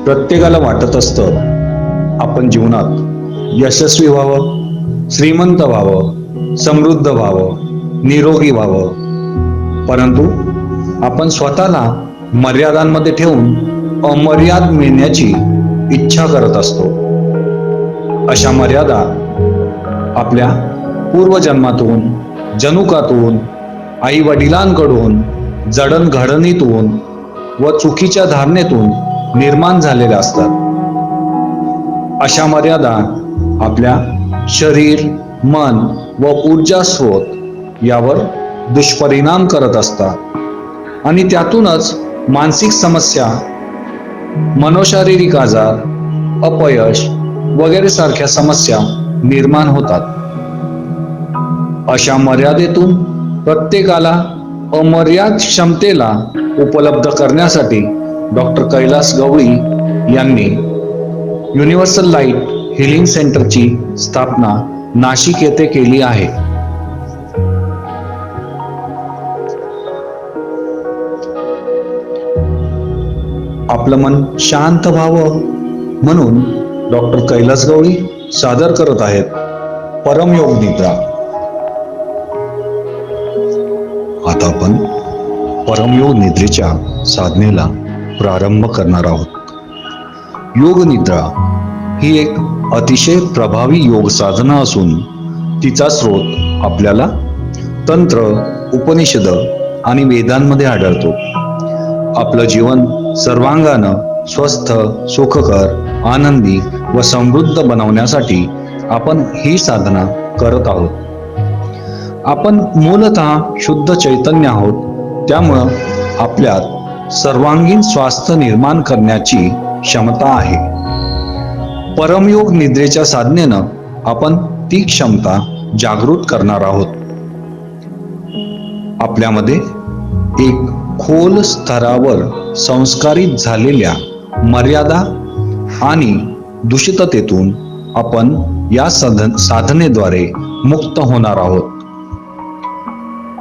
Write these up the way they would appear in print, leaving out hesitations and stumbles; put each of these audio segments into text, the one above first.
प्रत्येकाला वाटत असतं आपण जीवनात यशस्वी व्हावं, श्रीमंत व्हावं, समृद्ध व्हावं, निरोगी व्हावं. परंतु आपण स्वतःला मर्यादांमध्ये ठेवून अमर्याद मिळण्याची इच्छा करत असतो. अशा मर्यादा आपल्या पूर्वजन्मातून, जनुकातून, आई वडिलांकडून, जडणघडणीतून व चुकीच्या धारणेतून निर्माण झालेल्या असतात. अशा मर्यादा आपल्या शरीर, मन व ऊर्जा स्रोत यावर दुष्परिणाम करत असतात आणि त्यातूनच मानसिक समस्या, मनोशारीरिक आजार, अपयश वगैरे सारख्या समस्या निर्माण होतात. अशा मर्यादेतून प्रत्येकाला अमर्याद क्षमतेला उपलब्ध करण्यासाठी डॉक्टर कैलास गवळी यांनी युनिव्हर्सल लाईट हिलिंग सेंटरची स्थापना नाशिक येथे केली आहे. आपलं मन शांत व्हावं म्हणून डॉक्टर कैलास गवळी सादर करत आहेत परमयोग निद्रा. आता आपण परमयोग निद्रेच्या साधनेला प्रारंभ करणार आहोत. योग निद्रा ही एक अतिशय प्रभावी योग साधना असून तिचा स्रोत आपल्याला तंत्र, उपनिषद आणि वेदांमध्ये आढळतो. आपलं जीवन सर्वांगानं स्वस्थ, सुखकर, आनंदी व समृद्ध बनवण्यासाठी आपण ही साधना करत आहोत. आपण मूलतः शुद्ध चैतन्य आहोत, त्यामुळं आपल्यात सर्वांगीण स्वास्थ्य निर्माण करण्याची क्षमता आहे. परमयोग निद्रेच्या साधनेनं आपण ती क्षमता जागृत करणार आहोत. आपल्यामध्ये एक खोल स्तरावर संस्कारित झालेल्या मर्यादा आणि दूषिततेतून आपण या साधनेद्वारे मुक्त होणार आहोत.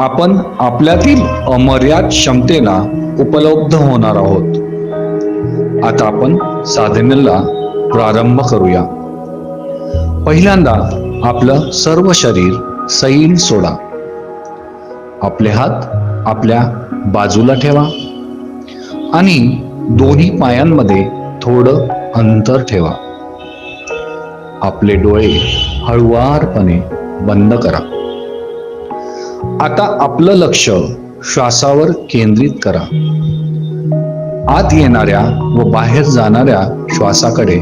आपण आपल्यातील अमर्याद क्षमतेला उपलब्ध होणार आहोत. आता आपण साधनेला प्रारंभ करूया. पहिल्यांदा आपलं सर्व शरीर सैल सोडा. आपले हात आपल्या बाजूला ठेवा आणि दोन्ही पायांमध्ये थोडं अंतर ठेवा. आपले डोळे हळुवारपणे बंद करा. आता आपलं लक्ष श्वासावर केंद्रित करा. आत येणाऱ्या व बाहेर जाणाऱ्या श्वासाकडे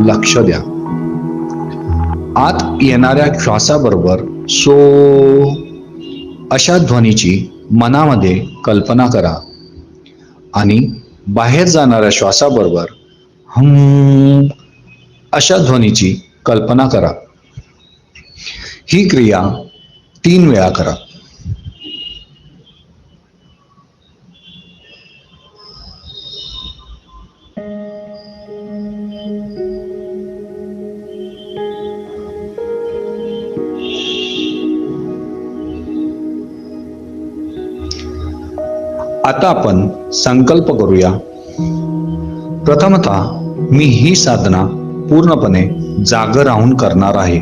लक्ष द्या. आत येणाऱ्या श्वासाबरोबर सो अशा ध्वनीची मनामध्ये कल्पना करा आणि बाहेर जाणाऱ्या श्वासाबरोबर हम अशा ध्वनीची कल्पना करा. ही क्रिया 3 वेळा करा. आता आपण संकल्प करूया. प्रथमतः मी ही साधना पूर्णपणे जाग राहून करणार आहे.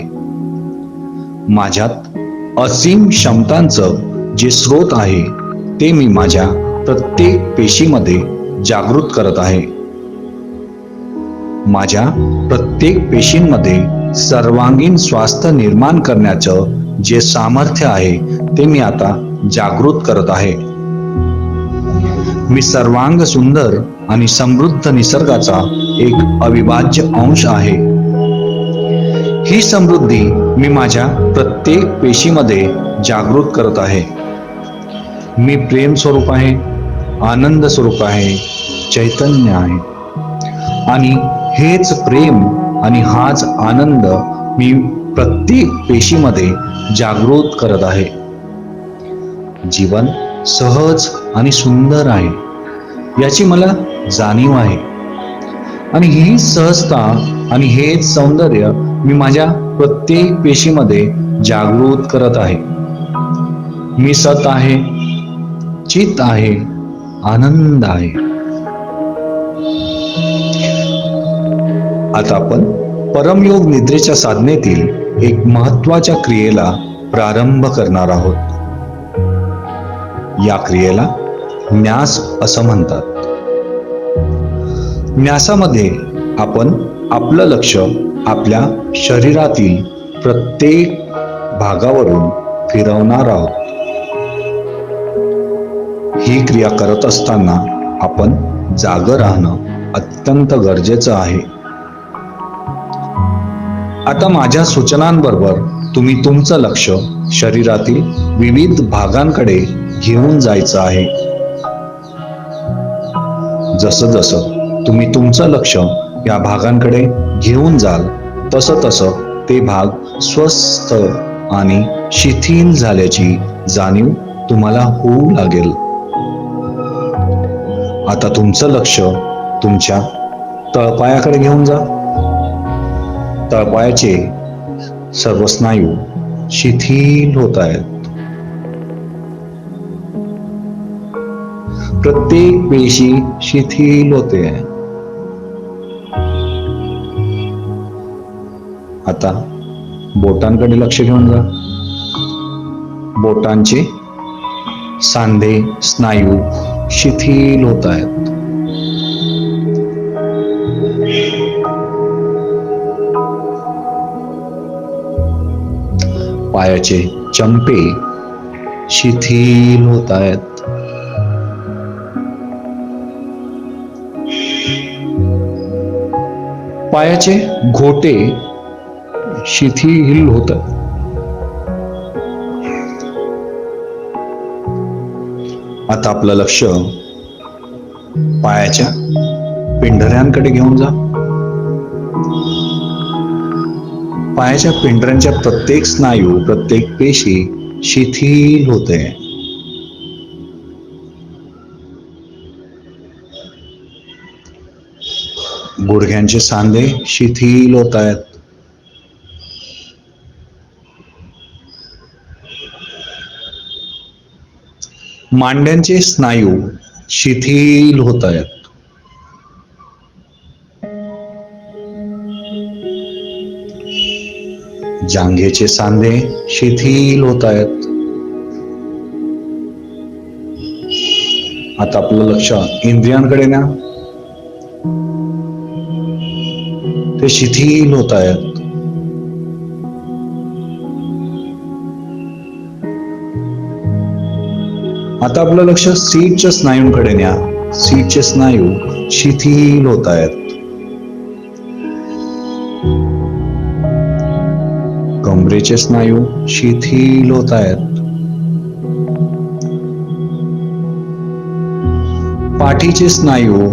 माझ्यात असीम क्षमतांचं जे स्रोत आहे ते मी माझ्या प्रत्येक पेशीमध्ये जागृत करत आहे. माझ्या प्रत्येक पेशींमध्ये सर्वांगीण स्वास्थ्य निर्माण करण्याचं जे सामर्थ्य आहे ते मी आता जागृत करत आहे. मी सर्वांग सुंदर आणि समृद्ध निसर्गाचा एक अविभाज्य अंश आहे. ही समृद्धी मी माझ्या प्रत्येक पेशीमध्ये जागृत करत आहे. मी प्रेम स्वरूप आहे, आनंद स्वरूप आहे, चैतन्य आहे आणि हेच प्रेम आणि हाच आनंद मी प्रत्येक पेशीमध्ये जागृत करत आहे. जीवन सहज आणि सुंदर आहे याची मला जाणीव आहे आणि ही सहजता आणि हेच सौंदर्य मी माझ्या प्रत्येक पेशीमध्ये जागृत करत आहे. मी सत आहे, चित आहे, आनंद आहे. आता आपण परमयोग निद्रेच्या साधनेतील एक महत्वाच्या क्रियेला प्रारंभ करणार आहोत. या क्रियेला न्यास असं म्हणतात. न्यासामध्ये आपण आपलं लक्ष आपल्या शरीरातील प्रत्येक भागावरून फिरवणार आहोत. ही क्रिया करत असताना आपण जागं राहणं अत्यंत गरजेचं आहे. आता माझ्या सूचनांबरोबर तुम्ही तुमचं लक्ष शरीरातील विविध भागांकडे घेऊन जायचं आहे. जसं जसं तुम्ही तुमचं लक्ष या भागांकडे घेऊन जाल तसं तसं ते भाग स्वस्थ आणि शिथिल झाल्याची जाणीव तुम्हाला होऊ लागेल. आता तुमचं लक्ष तुमच्या तळपायाकडे घेऊन जा. तळपायाचे सर्व स्नायू शिथिल होत आहेत. प्रत्येक पेशी शिथिल होते. आता बोटांकडे लक्ष घेऊन जा. बोटांचे सांधे स्नायू शिथिल होत आहेत. पायाचे चंपे शिथिल होत आहेत. पायाचे घोटे शिथिल होत आहेत. आता आपलं लक्ष पायाच्या पिंढऱ्यांकडे घेऊन जा. पायाच्या पिंढऱ्यांच्या प्रत्येक स्नायू प्रत्येक पेशी शिथिल होते. गुडघ्यांचे सांधे शिथिल होत आहेत. मांड्यांचे स्नायू शिथिल होत आहेत. जांघेचे सांधे शिथिल होत आहेत. आता आपलं लक्ष इंद्रियांकडे न्या. ते शिथिल होत आहेत. आता आपलं लक्ष सीटच्या स्नायूंकडे न्या. सीटचे स्नायू शिथिल होत आहेत. कमरेचे स्नायू शिथिल होत आहेत. पाठीचे स्नायू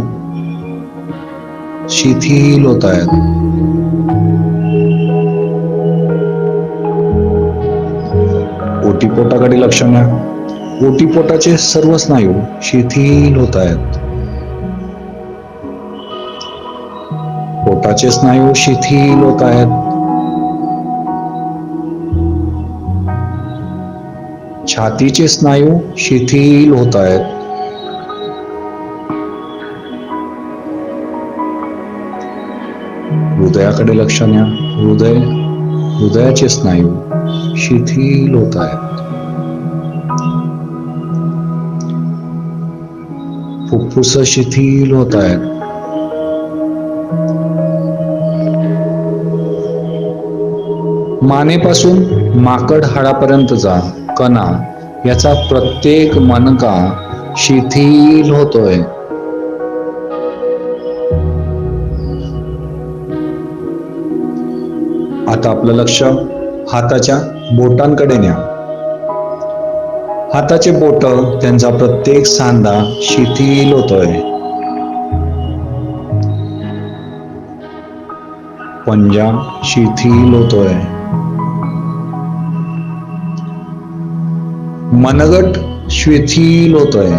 शिथिल होत आहेत. ओटीपोटाकडे लक्ष द्या. ओटीपोटाचे सर्व स्नायू शिथिल होत आहेत. पोटाचे स्नायू शिथिल होत आहेत. छातीचे स्नायू शिथिल होत आहेत. हृदयाकडे लक्ष द्या. हृदयाचे स्नायू शिथिल होत आहेत. फुफ्फुस शिथिल होत आहेत. मानेपासून माकड हाडापर्यंतचा कणा याचा प्रत्येक मणका शिथिल होतोय. आता आपलं लक्ष हाताच्या बोटांकडे न्या. हाताचे बोट त्यांचा प्रत्येक सांधा शिथिल होतोय. पंजा शिथिल होतोय. मनगट शिथिल होतोय.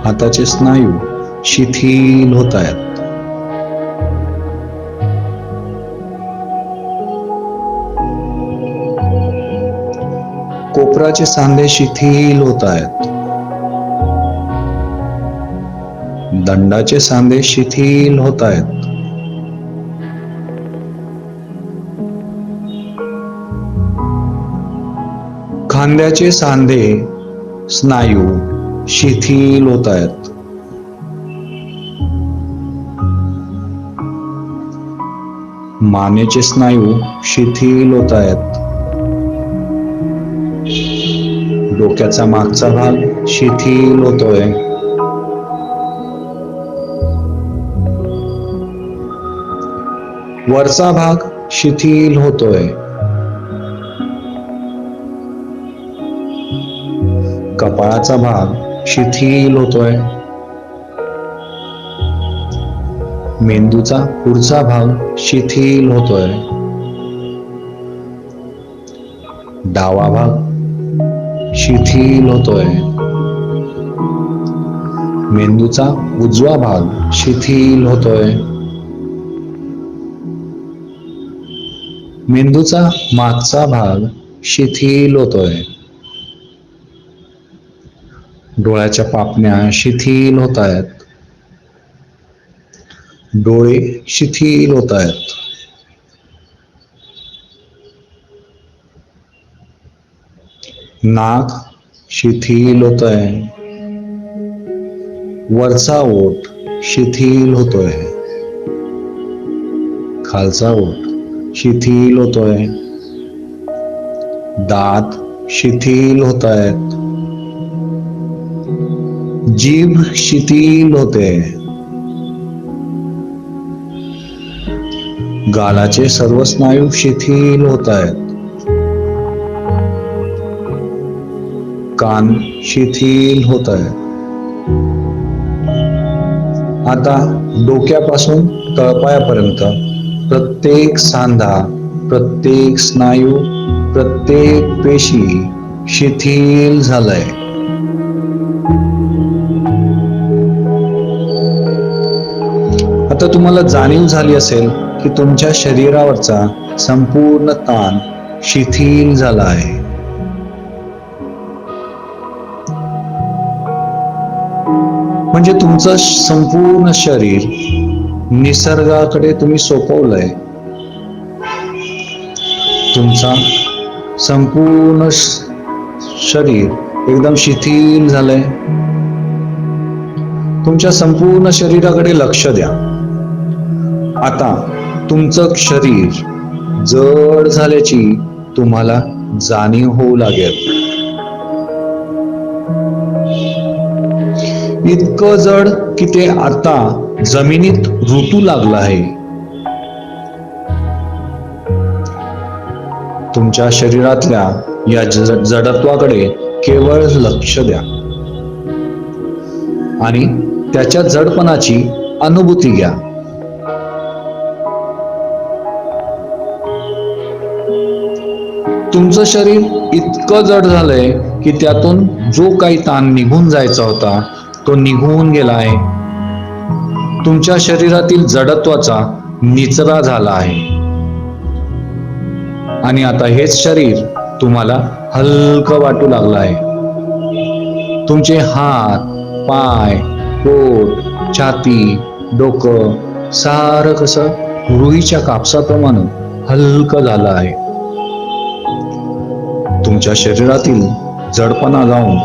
हाताचे स्नायू शिथिल होत आहेत. कोपराचे सांधे शिथिल होत आहेत. दंडाचे सांधे शिथिल होत आहेत. खांद्याचे सांधे स्नायू शिथिल होत आहेत. मानेचे स्नायू शिथिल होत आहेत. डोक्याचा मागचा भाग शिथिल होतोय. वरचा भाग शिथिल होतोय. कपाळाचा भाग शिथिल होतोय. मेंदूचा पुढचा भाग शिथिल होतोय. डावा भाग शिथिल होतोय. मेंदूचा उजवा भाग शिथिल होतोय. मेंदूचा मागचा भाग शिथिल होतोय. डोळ्याच्या पापण्या शिथिल होत आहेत. डोळे शिथिल होत आहेत. नाक शिथिल होतंय. वरचा ओठ शिथिल होतोय. खालचा ओठ शिथिल होतोय. दात शिथिल होत आहेत. जीभ शिथिल होते. गालाचे सर्व स्नायू शिथिल होत आहेत. कान शिथिल होत आहेत. आता डोक्यापासून तळपायापर्यंत प्रत्येक सांधा, प्रत्येक स्नायू, प्रत्येक पेशी शिथिल झालंय. आता तुम्हाला जाणीव झाली असेल की तुमच्या शरीरावरचा संपूर्ण ताण शिथिल झाला आहे. म्हणजे तुमचं संपूर्ण शरीर निसर्गाकडे तुम्ही सोपवलंय. तुमचा संपूर्ण शरीर एकदम शिथिल झालंय. तुमच्या संपूर्ण शरीराकडे लक्ष द्या. आता तुमचं शरीर जड झाल्याची तुम्हाला जाणीव होऊ लागेल. इतकं जड की ते आता जमिनीत रुतू लागलं आहे. तुमच्या शरीरातल्या या जडत्वाकडे केवळ लक्ष द्या आणि त्याच्या जडपणाची अनुभूती घ्या. तुमचं शरीर इतकं जड झालंय की त्यातून जो काही ताण निघून जायचा होता तो निघून गेलाय. तुमच्या शरीरातील जडत्वाचा निचरा झाला आहे आणि आता हेच शरीर तुम्हाला हलकं वाटू लागलं आहे. तुमचे हात, पाय, पोट, छाती, डोकं सारं कसं रुईच्या कापसाप्रमाणे हलकं झालं आहे. तुमच्या शरीरातील जडपणा जाऊन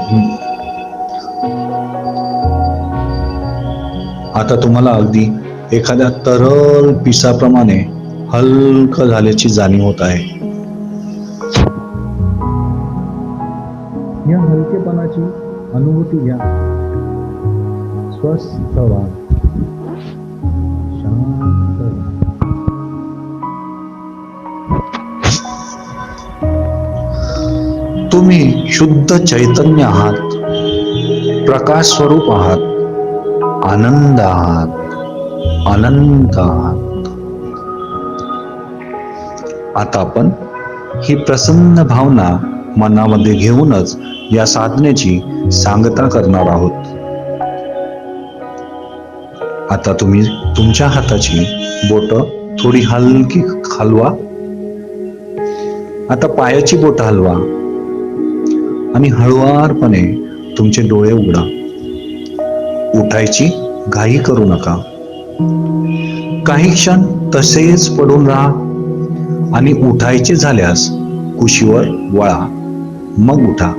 आता तुम्हाला अगदी एखाद्या तरल पिसाप्रमाणे हलकं झाल्याची जाणीव होत आहे. या हलकेपणाची अनुभूती घ्या. स्वस्थ व्हा. शांत व्हा. तुम्ही शुद्ध चैतन्य आहात. प्रकाश स्वरूप आहात. आनंद आहात. अनंत आहात. आता आपण ही प्रसन्न भावना मनामध्ये घेऊनच या साधनेची सांगता करणार आहोत. आता तुम्ही तुमच्या हाताची बोटं थोडी हलकी हलवा. आता पायाची बोटं हलवा आणि हळुवारपणे तुमचे डोळे उघडा. उठायची घाई करू नका. काही क्षण तसेच पडून राहा आणि उठायचे झाल्यास कुशीवर वळा, मग उठा.